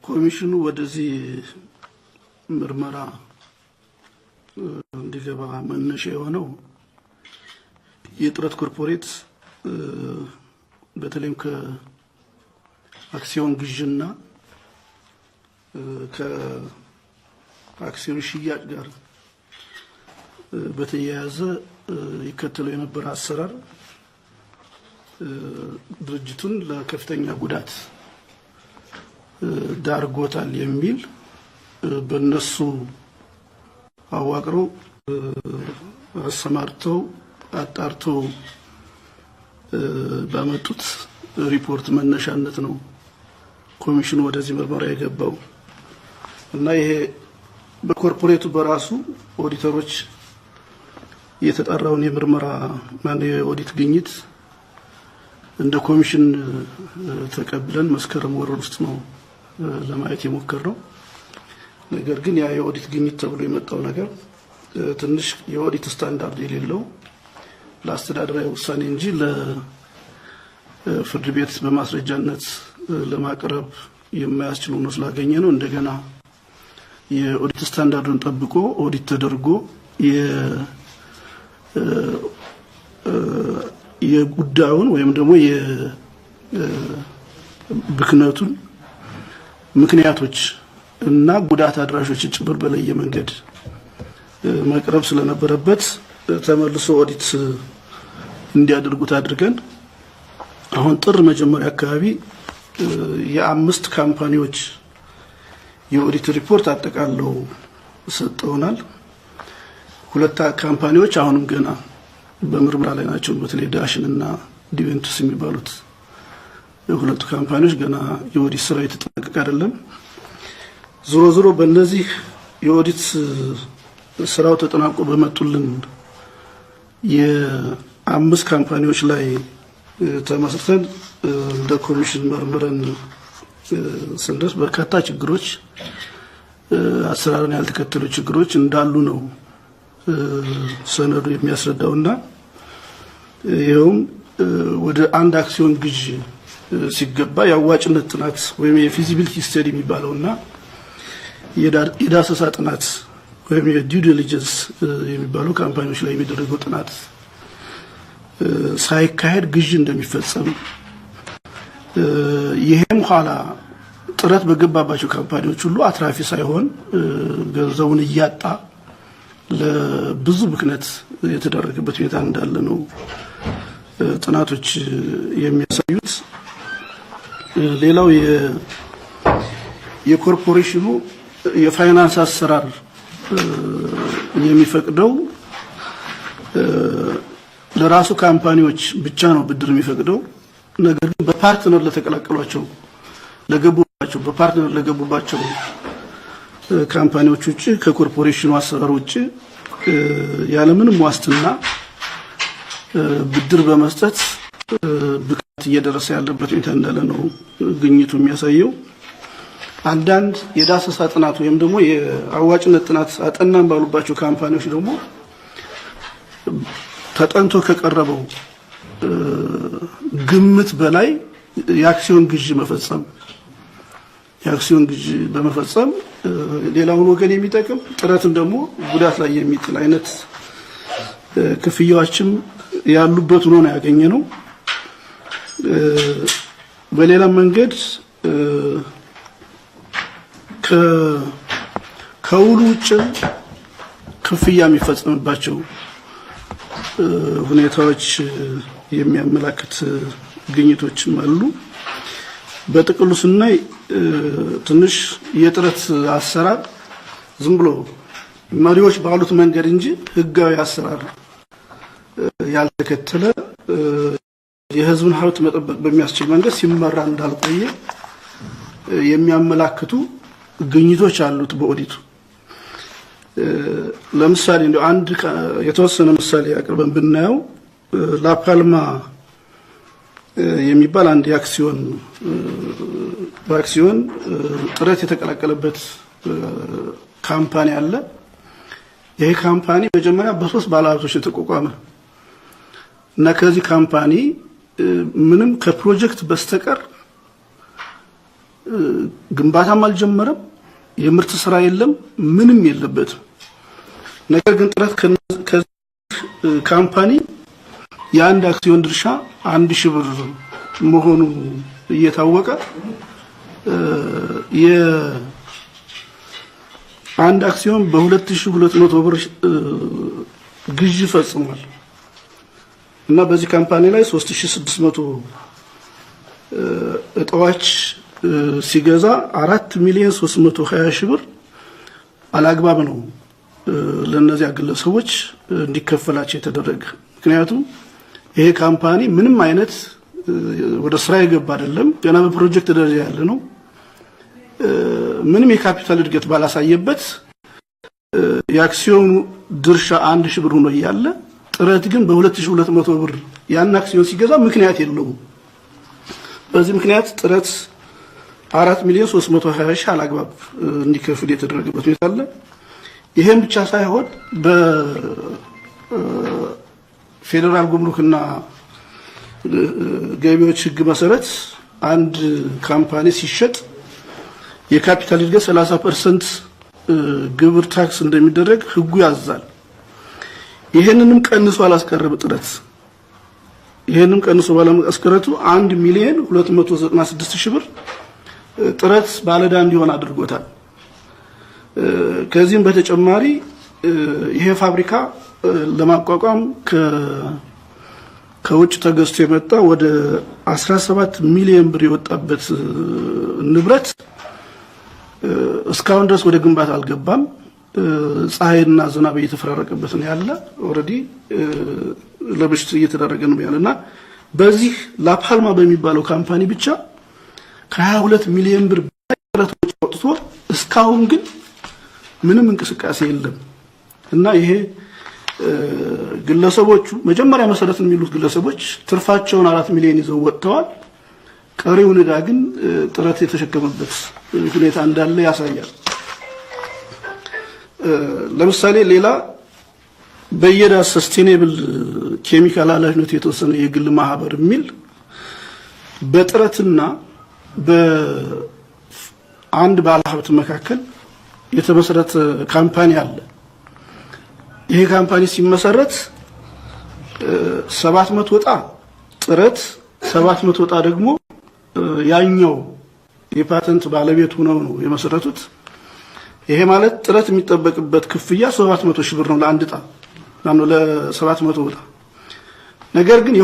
ኮሚሽኑ ወደዚህ ምርመራ እንዲገባ መነሻ የሆነው የጥረት ኮርፖሬት በተለይም ከአክሲዮን ግዥና ከአክሲዮን ሽያጭ ጋር በተያያዘ ይከተለው የነበረ አሰራር ድርጅቱን ለከፍተኛ ጉዳት ዳርጎታል የሚል በእነሱ አዋቅረው አሰማርተው አጣርተው ባመጡት ሪፖርት መነሻነት ነው ኮሚሽኑ ወደዚህ ምርመራ የገባው እና ይሄ በኮርፖሬቱ በራሱ ኦዲተሮች የተጣራውን የምርመራ ማን የኦዲት ግኝት እንደ ኮሚሽን ተቀብለን መስከረም ወር ውስጥ ነው ለማየት የሞከርነው። ነገር ግን ያ የኦዲት ግኝት ተብሎ የመጣው ነገር ትንሽ የኦዲት ስታንዳርድ የሌለው ለአስተዳደራዊ ውሳኔ እንጂ ለፍርድ ቤት በማስረጃነት ለማቅረብ የማያስችል ሆኖ ስላገኘ ነው እንደገና የኦዲት ስታንዳርዱን ጠብቆ ኦዲት ተደርጎ የጉዳዩን ወይም ደግሞ የብክነቱን ምክንያቶች እና ጉዳት አድራሾች ጭምር በለየ መንገድ ማቅረብ ስለነበረበት ተመልሶ ኦዲት እንዲያደርጉት አድርገን አሁን ጥር መጀመሪያ አካባቢ የአምስት ካምፓኒዎች የኦዲት ሪፖርት አጠቃለው ሰጥተውናል። ሁለት ካምፓኒዎች አሁንም ገና በምርመራ ላይ ናቸው። በተለይ ዳሽንና ዲቬንቱስ የሚባሉት ሁለቱ ካምፓኒዎች ገና የኦዲት ስራ የተጠናቀቀ አይደለም። ዞሮ በእነዚህ የኦዲት ስራው ተጠናቆ በመጡልን የአምስት ካምፓኒዎች ላይ ተመስርተን እንደ ኮሚሽን መርምረን ስንደርስ በርካታ ችግሮች አሰራርን ያልተከተሉ ችግሮች እንዳሉ ነው ሰነዱ የሚያስረዳውና ይሄውም ወደ አንድ አክሲዮን ግዥ ሲገባ ያዋጭነት ጥናት ወይም የፊዚቢሊቲ ስተዲ የሚባለውና የዳሰሳ ጥናት ወይም የዲው ዲሊጀንስ የሚባለው ካምፓኒዎች ላይ የሚደረገው ጥናት ሳይካሄድ ግዥ እንደሚፈጸም ይሄም ኋላ ጥረት በገባባቸው ካምፓኒዎች ሁሉ አትራፊ ሳይሆን ገንዘቡን እያጣ ለብዙ ብክነት የተደረገበት ሁኔታ እንዳለ ነው ጥናቶች የሚያሳዩት። ሌላው የኮርፖሬሽኑ የፋይናንስ አሰራር የሚፈቅደው ለራሱ ካምፓኒዎች ብቻ ነው ብድር የሚፈቅደው። ነገር ግን በፓርትነር ለተቀላቀሏቸው በፓርትነር ለገቡባቸው ካምፓኒዎች ውጪ ከኮርፖሬሽኑ አሰራር ውጪ ያለምንም ዋስትና ብድር በመስጠት ብክነት እየደረሰ ያለበት ሁኔታ እንዳለ ነው ግኝቱ የሚያሳየው። አንዳንድ የዳሰሳ ጥናት ወይም ደግሞ የአዋጭነት ጥናት አጠናን ባሉባቸው ካምፓኒዎች ደግሞ ተጠንቶ ከቀረበው ግምት በላይ የአክሲዮን ግዥ በመፈጸም ሌላውን ወገን የሚጠቅም ጥረትን ደግሞ ጉዳት ላይ የሚጥል አይነት ክፍያዎችም ያሉበት ሆኖ ነው ያገኘነው። በሌላ መንገድ ከውሉ ውጭ ክፍያ የሚፈጸምባቸው ሁኔታዎች የሚያመላክት ግኝቶችም አሉ። በጥቅሉ ስናይ ትንሽ የጥረት አሰራር ዝም ብሎ መሪዎች ባሉት መንገድ እንጂ ህጋዊ አሰራር ያልተከተለ የህዝብን ሀብት መጠበቅ በሚያስችል መንገድ ሲመራ እንዳልቆየ የሚያመላክቱ ግኝቶች አሉት በኦዲቱ። ለምሳሌ እንደው አንድ የተወሰነ ምሳሌ አቅርበን ብናየው ላፓልማ የሚባል አንድ በአክሲዮን ጥረት የተቀላቀለበት ካምፓኒ አለ። ይሄ ካምፓኒ መጀመሪያ በሶስት ባለሀብቶች የተቋቋመ እና ከዚህ ካምፓኒ ምንም ከፕሮጀክት በስተቀር ግንባታም አልጀመረም፣ የምርት ስራ የለም፣ ምንም የለበትም። ነገር ግን ጥረት ካምፓኒ የአንድ አክሲዮን ድርሻ 1000 ብር መሆኑ እየታወቀ የአንድ አክሲዮን በ2200 ብር ግዢ ፈጽሟል እና በዚህ ካምፓኒ ላይ 3600 እጣዎች ሲገዛ 4,320,000 ብር አላግባብ ነው ለነዚያ ግለሰቦች እንዲከፈላቸው የተደረገ። ምክንያቱም ይሄ ካምፓኒ ምንም አይነት ወደ ስራ የገባ አይደለም፣ ገና በፕሮጀክት ደረጃ ያለ ነው። ምንም የካፒታል እድገት ባላሳየበት የአክሲዮኑ ድርሻ 1000 ብር ሆኖ ያለ ጥረት ግን በ2200 ብር ያን አክሲዮን ሲገዛ ምክንያት የለውም። በዚህ ምክንያት ጥረት 4,320,000 አላግባብ እንዲከፍል የተደረገበት ሁኔታ አለ። ይሄን ብቻ ሳይሆን በፌደራል ጉምሩክና ገቢዎች ህግ መሰረት አንድ ካምፓኒ ሲሸጥ የካፒታል እድገት 30% ግብር ታክስ እንደሚደረግ ህጉ ያዛል። ይሄንንም ቀንሶ አላስቀረበ ጥረት። ይሄንንም ቀንሶ ባለማስቀረቱ 1,296,000 ብር ጥረት ባለዳ እንዲሆን አድርጎታል። ከዚህም በተጨማሪ ይሄ ፋብሪካ ለማቋቋም ከውጭ ተገዝቶ የመጣ ወደ 17 ሚሊዮን ብር የወጣበት ንብረት እስካሁን ድረስ ወደ ግንባታ አልገባም። ፀሐይና ዝናብ እየተፈራረቀበት ነው ያለ። ኦሬዲ ለብሽት እየተደረገ ነው ያለና በዚህ ላፓልማ በሚባለው ካምፓኒ ብቻ ከ22 ሚሊዮን ብር ጥረቶች ወጥቶ እስካሁን ግን ምንም እንቅስቃሴ የለም እና ይሄ ግለሰቦቹ መጀመሪያ መሰረት የሚሉት ግለሰቦች ትርፋቸውን 4 ሚሊዮን ይዘው ወጥተዋል። ቀሪውን ዕዳ ግን ጥረት የተሸከመበት ሁኔታ እንዳለ ያሳያል። ለምሳሌ ሌላ በየዳ ሰስቴኔብል ኬሚካል ኃላፊነቱ የተወሰነ የግል ማህበር የሚል በጥረትና በአንድ ባለሀብት መካከል የተመሰረተ ካምፓኒ አለ። ይሄ ካምፓኒ ሲመሰረት 700 ወጣ ጥረት 700 ወጣ ደግሞ ያኛው የፓተንት ባለቤት ሆነው ነው የመሰረቱት። ይሄ ማለት ጥረት የሚጠበቅበት ክፍያ 700,000 ብር ነው ለአንድ ዕጣ ለ700 ወጣ። ነገር ግን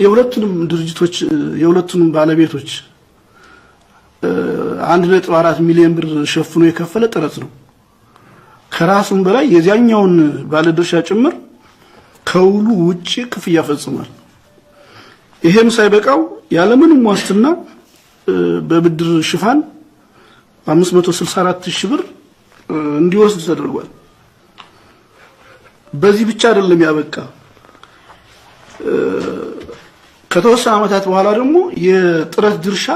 የሁለቱንም ድርጅቶች የሁለቱንም ባለቤቶች 1.4 ሚሊዮን ብር ሸፍኖ የከፈለ ጥረት ነው። ከራሱም በላይ የዚያኛውን ባለድርሻ ጭምር ከውሉ ውጪ ክፍያ ፈጽሟል። ይሄም ሳይበቃው ያለምንም ዋስትና በብድር ሽፋን 564,000 ብር እንዲወስድ ተደርጓል። በዚህ ብቻ አይደለም ያበቃ። ከተወሰነ ዓመታት በኋላ ደግሞ የጥረት ድርሻ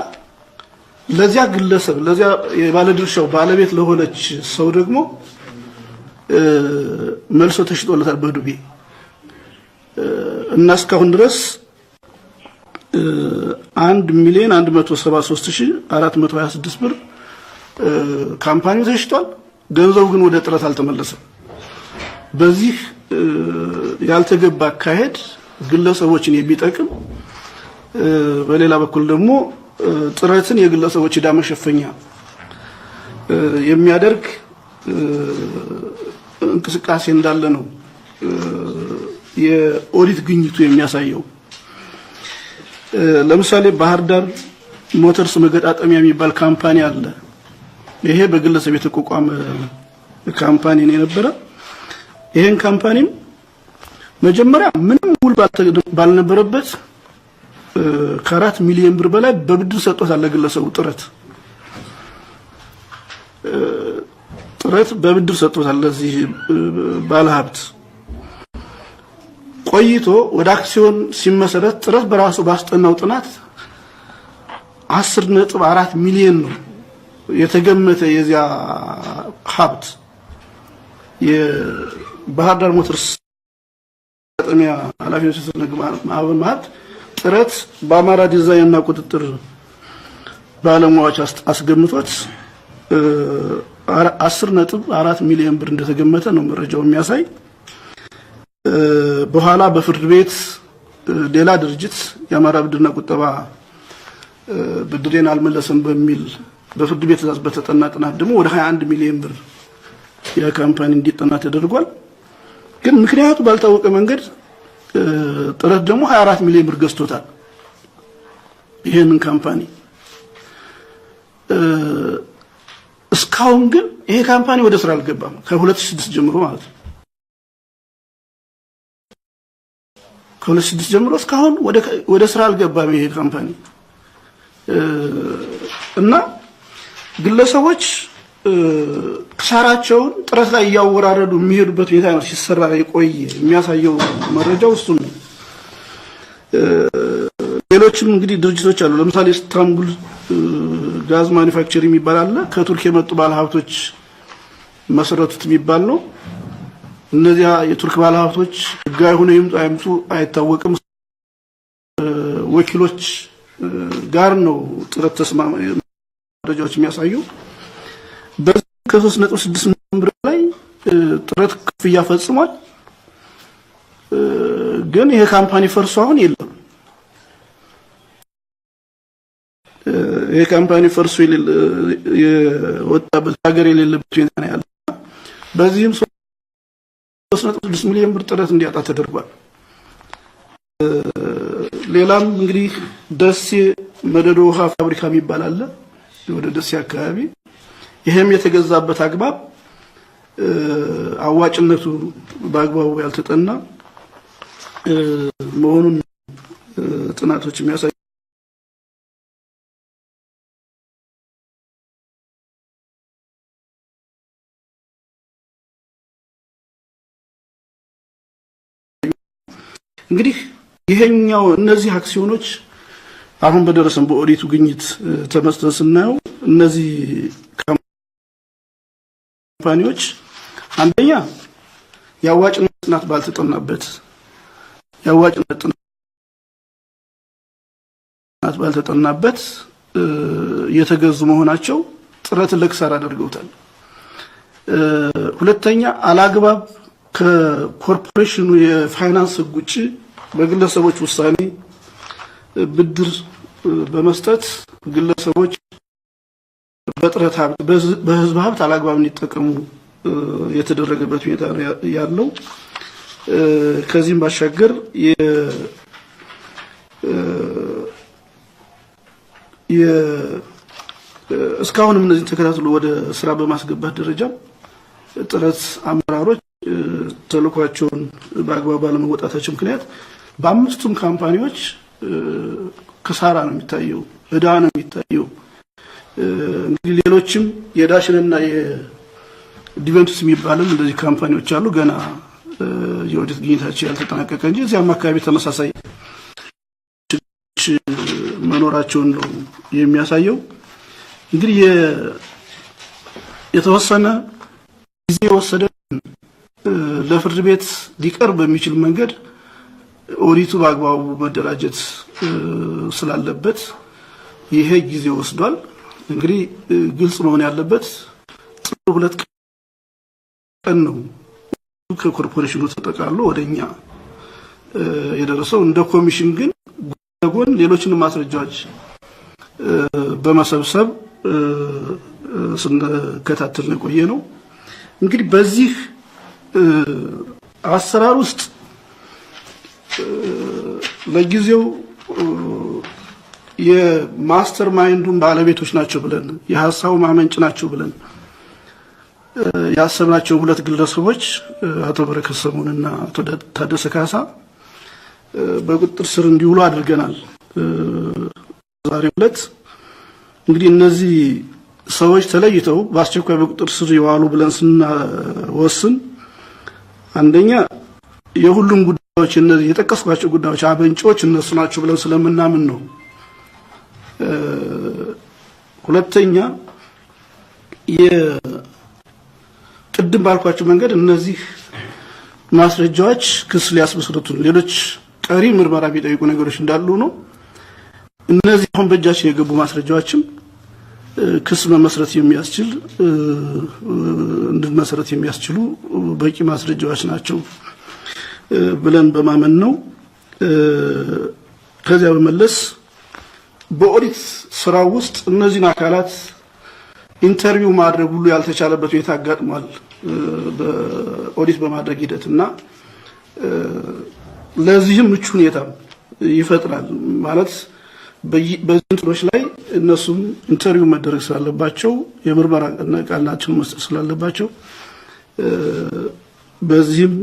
ለዚያ ግለሰብ ለዚያ የባለድርሻው ባለቤት ለሆነች ሰው ደግሞ መልሶ ተሽጦለታል በዱቤ እና እስካሁን ድረስ 1,173,426 ብር ካምፓኒው ተሽጧል። ገንዘቡ ግን ወደ ጥረት አልተመለሰም። በዚህ ያልተገባ አካሄድ ግለሰቦችን የሚጠቅም በሌላ በኩል ደግሞ ጥረትን የግለሰቦች ዕዳ መሸፈኛ የሚያደርግ እንቅስቃሴ እንዳለ ነው የኦዲት ግኝቱ የሚያሳየው። ለምሳሌ ባህር ዳር ሞተርስ መገጣጠሚያ የሚባል ካምፓኒ አለ። ይሄ በግለሰብ የተቋቋመ ካምፓኒ ነው የነበረ። ይሄን ካምፓኒም መጀመሪያ ምንም ውል ባልነበረበት ከ4 ሚሊዮን ብር በላይ በብድር ሰጥቷል ለግለሰቡ ጥረት በብድር ሰጥቷል ለዚህ ባለሀብት። ቆይቶ ወደ አክሲዮን ሲመሰረት ጥረት በራሱ ባስጠናው ጥናት 10.4 ሚሊዮን ነው የተገመተ የዚያ ሀብት። የባህር ዳር ሞተርስ መገጣጠሚያ ኃላፊነት የተሰነገ ማህበር ጥረት በአማራ ዲዛይን እና ቁጥጥር ባለሙያዎች አስገምቶት 10.4 ሚሊዮን ብር እንደተገመተ ነው መረጃው የሚያሳይ። በኋላ በፍርድ ቤት ሌላ ድርጅት የአማራ ብድርና ቁጠባ ብድሬን አልመለሰም በሚል በፍርድ ቤት ትዕዛዝ በተጠና ጥናት ደግሞ ወደ 21 ሚሊዮን ብር የካምፓኒ እንዲጠና ተደርጓል። ግን ምክንያቱ ባልታወቀ መንገድ ጥረት ደግሞ 24 ሚሊዮን ብር ገዝቶታል ይሄንን ካምፓኒ። እስካሁን ግን ይሄ ካምፓኒ ወደ ስራ አልገባም ከ2006 ጀምሮ ማለት ነው። ከ2006 ጀምሮ እስካሁን ወደ ስራ አልገባም ይሄ ካምፓኒ እና ግለሰቦች ክሳራቸውን ጥረት ላይ ያወራረዱ የሚሄዱበት ሁኔታ ነው ሲሰራ የቆየ የሚያሳየው መረጃው እሱ ነው። ሌሎችም እንግዲህ ድርጅቶች አሉ። ለምሳሌ ኢስታንቡል ጋዝ ማኒፋክቸሪንግ የሚባል አለ። ከቱርክ የመጡ ባለሀብቶች መሰረቱት የሚባል ነው። እነዚያ የቱርክ ባለሀብቶች ህጋዊ ሆነው ይምጡ አይምጡ አይታወቅም። ወኪሎች ጋር ነው ጥረት ተስማማ መረጃዎች የሚያሳዩ። በዚህ ከ3.6 ሚሊዮን ብር ላይ ጥረት ክፍያ ፈጽሟል። ግን ይሄ ካምፓኒ ፈርሶ አሁን የለም። ይሄ ካምፓኒ ፈርሶ የወጣበት ሀገር የሌለበት ሁኔታ ነው ያለው። በዚህም 3.6 ሚሊዮን ብር ጥረት እንዲያጣ ተደርጓል። ሌላም እንግዲህ ደሴ መደዶ ውሃ ፋብሪካ የሚባል አለ ወደ ደሴ አካባቢ። ይሄም የተገዛበት አግባብ አዋጭነቱ በአግባቡ ያልተጠና መሆኑን ጥናቶች የሚያሳዩ። እንግዲህ ይሄኛው እነዚህ አክሲዮኖች አሁን በደረሰን በኦዲቱ ግኝት ተመስጠን ስናየው እነዚህ ካምፓኒዎች አንደኛ ያዋጭነት ጥናት ባልተጠናበት የተገዙ መሆናቸው ጥረት ለክሳራ አድርገውታል። ሁለተኛ አላግባብ ከኮርፖሬሽኑ የፋይናንስ ህግ ውጪ በግለሰቦች ውሳኔ ብድር በመስጠት ግለሰቦች በጥረት ሀብት በህዝብ ሀብት አላግባብ እንዲጠቀሙ የተደረገበት ሁኔታ ያለው። ከዚህም ባሻገር እስካሁንም እነዚህ ተከታትሎ ወደ ስራ በማስገባት ደረጃ ጥረት አመራሮች ተልኳቸውን በአግባብ ባለመወጣታቸው ምክንያት በአምስቱም ካምፓኒዎች ክሳራ ነው የሚታየው፣ ዕዳ ነው የሚታየው። እንግዲህ ሌሎችም የዳሽንና የዲቨንቱስ የሚባልም እንደዚህ ካምፓኒዎች አሉ ገና የኦዲት ግኝታቸው ያልተጠናቀቀ እንጂ እዚያም አካባቢ ተመሳሳይ መኖራቸውን ነው የሚያሳየው። እንግዲህ የተወሰነ ጊዜ ወሰደ ለፍርድ ቤት ሊቀርብ በሚችል መንገድ ኦዲቱ በአግባቡ መደራጀት ስላለበት ይሄ ጊዜ ወስዷል። እንግዲህ ግልጽ መሆን ያለበት ጥሩ 2 ቀን ነው ከኮርፖሬሽኑ ተጠቃሎ ወደኛ የደረሰው። እንደ ኮሚሽን ግን ጎን ሌሎችንም ማስረጃዎች በመሰብሰብ ስንከታተል የቆየ ነው። እንግዲህ በዚህ አሰራር ውስጥ ለጊዜው የማስተር ማይንዱን ባለቤቶች ናቸው ብለን የሐሳቡ ማመንጭ ናቸው ብለን ያሰብናቸው 2 ግለሰቦች አቶ በረከት ሰሞንና አቶ ታደሰ ካሳ በቁጥጥር ስር እንዲውሉ አድርገናል። ዛሬው ዕለት እንግዲህ እነዚህ ሰዎች ተለይተው በአስቸኳይ በቁጥጥር ስር ይዋሉ ብለን ስንወስን አንደኛ የሁሉም ጉዳዮች እነዚህ የጠቀስኳቸው ጉዳዮች አበንጮች እነሱ ናቸው ብለን ስለምናምን ነው። ሁለተኛ የቅድም ባልኳቸው መንገድ እነዚህ ማስረጃዎች ክስ ሊያስመስርቱ ሌሎች ቀሪ ምርመራ ቢጠይቁ ነገሮች እንዳሉ ነው። እነዚህ አሁን በእጃችን የገቡ ማስረጃዎችም ክስ መመስረት የሚያስችል እንድንመሰረት የሚያስችሉ በቂ ማስረጃዎች ናቸው ብለን በማመን ነው። ከዚያ በመለስ በኦዲት ስራው ውስጥ እነዚህን አካላት ኢንተርቪው ማድረግ ሁሉ ያልተቻለበት ሁኔታ አጋጥሟል። በኦዲት በማድረግ ሂደትና ለዚህም ምቹ ሁኔታ ይፈጥራል ማለት በዚህ ላይ እነሱም ኢንተርቪው መደረግ ስላለባቸው የምርመራ ቃላቸውን መስጠት ስላለባቸው በዚህም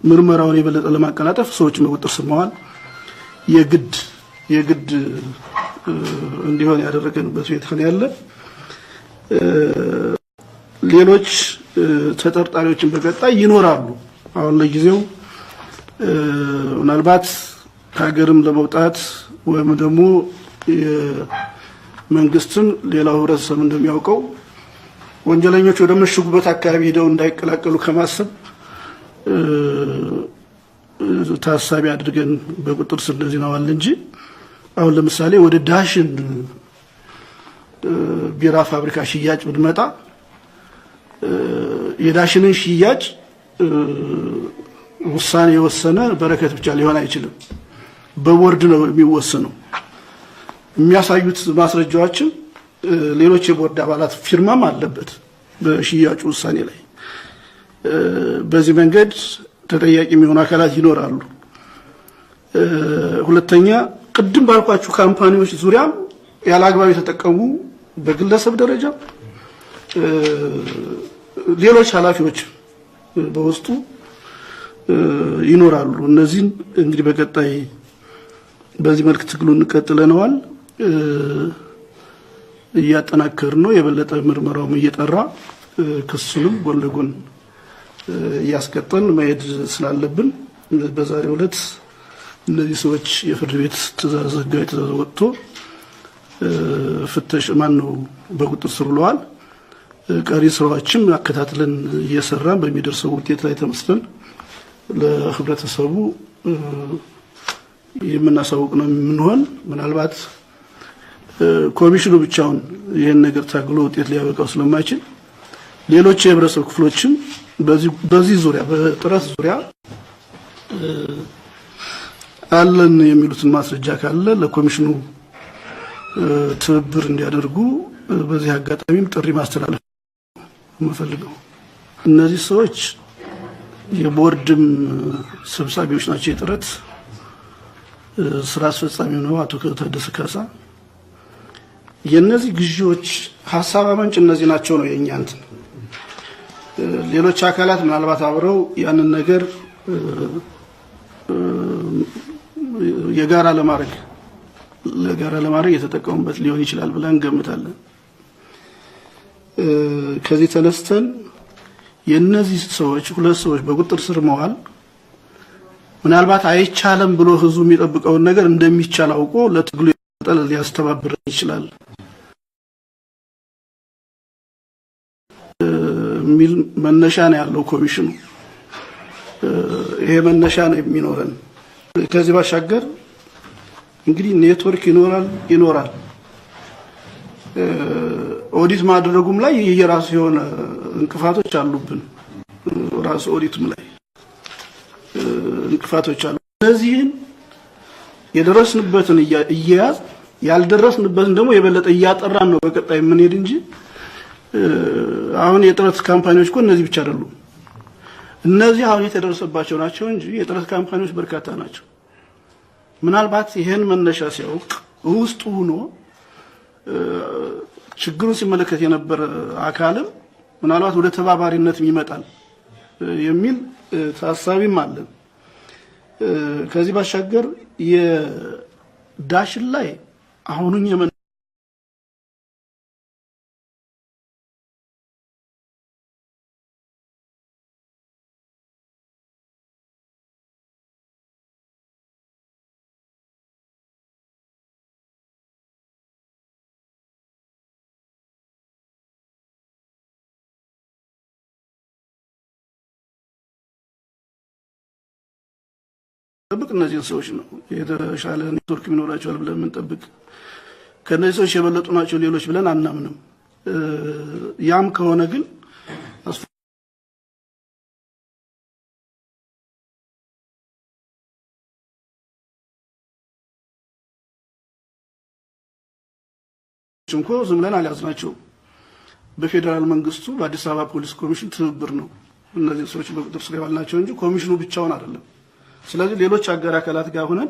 ምርመራውን የበለጠ ለማቀላጠፍ ሰዎች በቁጥጥር ስር ማዋል የግድ እንዲሆን ያደረገንበት ሁኔታ ነው ያለ። ሌሎች ተጠርጣሪዎችን በቀጣይ ይኖራሉ። አሁን ለጊዜው ምናልባት ከሀገርም ለመውጣት ወይም ደግሞ የመንግስትን ሌላው ህብረተሰብ እንደሚያውቀው ወንጀለኞች ወደ መሽጉበት አካባቢ ሄደው እንዳይቀላቀሉ ከማሰብ ታሳቢ አድርገን በቁጥጥር ስር እንደዚህ ነው እንጂ አሁን ለምሳሌ ወደ ዳሽን ቢራ ፋብሪካ ሽያጭ ብንመጣ የዳሽንን ሽያጭ ውሳኔ የወሰነ በረከት ብቻ ሊሆን አይችልም። በቦርድ ነው የሚወሰነው። የሚያሳዩት ማስረጃዎችን ሌሎች የቦርድ አባላት ፊርማም አለበት በሽያጩ ውሳኔ ላይ። በዚህ መንገድ ተጠያቂ የሚሆኑ አካላት ይኖራሉ። ሁለተኛ ቅድም ባልኳችሁ ካምፓኒዎች ዙሪያ ያለአግባብ የተጠቀሙ በግለሰብ ደረጃ ሌሎች ኃላፊዎች በውስጡ ይኖራሉ። እነዚህን እንግዲህ በቀጣይ በዚህ መልክ ትግሉን እንቀጥለናል። እያጠናከርን ነው። የበለጠ ምርመራውም እየጠራ ክሱንም ጎን ለጎን እያስቀጠልን መሄድ ስላለብን በዛሬው ዕለት እነዚህ ሰዎች የፍርድ ቤት ትዕዛዝ ህጋዊ ትዕዛዝ ወጥቶ ፍተሽ ነው በቁጥጥር ስር ውለዋል። ቀሪ ስራዎችም አከታትለን እየሰራን በሚደርሰው ውጤት ላይ ተመስለን ለህብረተሰቡ የምናሳውቅ ነው የምንሆን። ምናልባት ኮሚሽኑ ብቻውን ይሄን ነገር ታግሎ ውጤት ሊያበቃው ስለማይችል ሌሎች የህብረተሰብ ክፍሎችም በዚህ ዙሪያ በጥረት ዙሪያ አለን የሚሉትን ማስረጃ ካለ ለኮሚሽኑ ትብብር እንዲያደርጉ በዚህ አጋጣሚም ጥሪ ማስተላለፍ የምፈልገው። እነዚህ ሰዎች የቦርድም ሰብሳቢዎች ናቸው። የጥረት ስራ አስፈጻሚ ነው አቶ ታደሰ ካሳ። የነዚህ ግዢዎች ሐሳብ አመንጭ እነዚህ ናቸው ነው የኛ እንትን። ሌሎች አካላት ምናልባት አብረው ያንን ነገር የጋራ ለማድረግ የተጠቀሙበት ሊሆን ይችላል ብለን እንገምታለን። ከዚህ ተነስተን የነዚህ ሰዎች ሁለት ሰዎች በቁጥጥር ስር መዋል ምናልባት አይቻለም ብሎ ህዝቡ የሚጠብቀውን ነገር እንደሚቻል አውቆ ለትግሉ ይጠል ሊያስተባብር ይችላል ሚል መነሻ ነው ያለው ኮሚሽኑ። ይሄ መነሻ ነው የሚኖረን። ከዚህ ባሻገር እንግዲህ ኔትወርክ ይኖራል። ኦዲት ማድረጉም ላይ የራሱ የሆነ እንቅፋቶች አሉብን። ራሱ ኦዲቱም ላይ እንቅፋቶች አሉ። እነዚህን የደረስንበትን እያያዝ ያልደረስንበትን ደግሞ የበለጠ እያጠራን ነው በቀጣይ የምንሄድ እንጂ አሁን የጥረት ካምፓኒዎች እኮ እነዚህ ብቻ አይደሉም። እነዚህ አሁን የተደረሰባቸው ናቸው እንጂ የጥረት ካምፓኒዎች በርካታ ናቸው። ምናልባት ይሄን መነሻ ሲያውቅ ውስጡ ሆኖ ችግሩን ሲመለከት የነበረ አካልም ምናልባት ወደ ተባባሪነት ይመጣል የሚል ታሳቢም አለን። ከዚህ ባሻገር የዳሽን ላይ አሁንም ጠብቅ እነዚህን ሰዎች ነው የተሻለ ኔትወርክ ይኖራቸዋል ብለን የምንጠብቅ ከነዚህ ሰዎች የበለጡ ናቸው ሌሎች ብለን አናምንም። ያም ከሆነ ግን እንኳ ዝም ብለን አልያዝናቸውም። በፌደራል መንግስቱ በአዲስ አበባ ፖሊስ ኮሚሽን ትብብር ነው እነዚህ ሰዎች በቁጥጥር ስር ያዋልናቸው እንጂ ኮሚሽኑ ብቻውን አይደለም። ስለዚህ ሌሎች አጋር አካላት ጋር ሆነን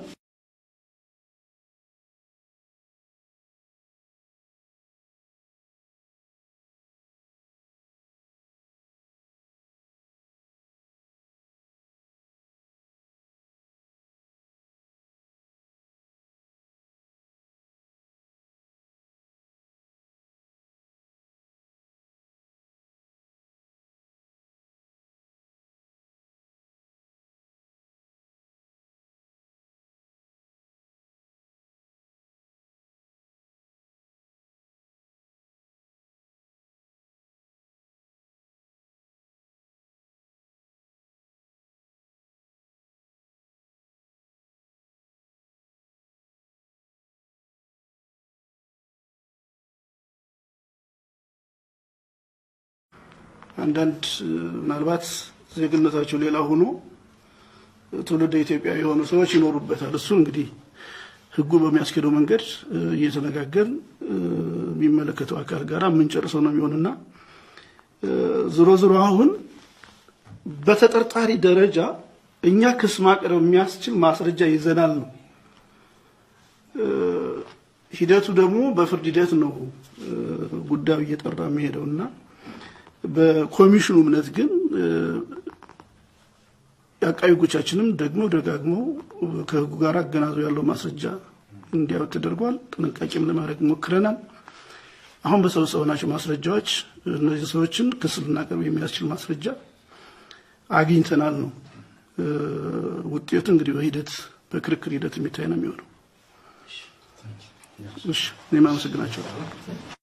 አንዳንድ ምናልባት ዜግነታቸው ሌላ ሆኖ ትውልደ ኢትዮጵያ የሆኑ ሰዎች ይኖሩበታል። እሱ እንግዲህ ህጉ በሚያስኬደው መንገድ እየተነጋገርን የሚመለከተው አካል ጋር የምንጨርሰው ነው የሚሆንና ዝሮ ዝሮ አሁን በተጠርጣሪ ደረጃ እኛ ክስ ማቅረብ የሚያስችል ማስረጃ ይዘናል ነው። ሂደቱ ደግሞ በፍርድ ሂደት ነው ጉዳዩ እየጠራ የሚሄደውና በኮሚሽኑ እምነት ግን አቃቤ ሕጎቻችንም ደግሞ ደጋግመው ከህጉ ጋር አገናዝበው ያለው ማስረጃ እንዲያወጥ ተደርጓል። ጥንቃቄም ለማድረግ ሞክረናል። አሁን በሰበሰብናቸው ማስረጃዎች እነዚህ ሰዎችን ክስ ልናቀርብ የሚያስችል ማስረጃ አግኝተናል ነው። ውጤቱ እንግዲህ በሂደት በክርክር ሂደት የሚታይ ነው የሚሆነው። እሺ እኔም አመሰግናለሁ።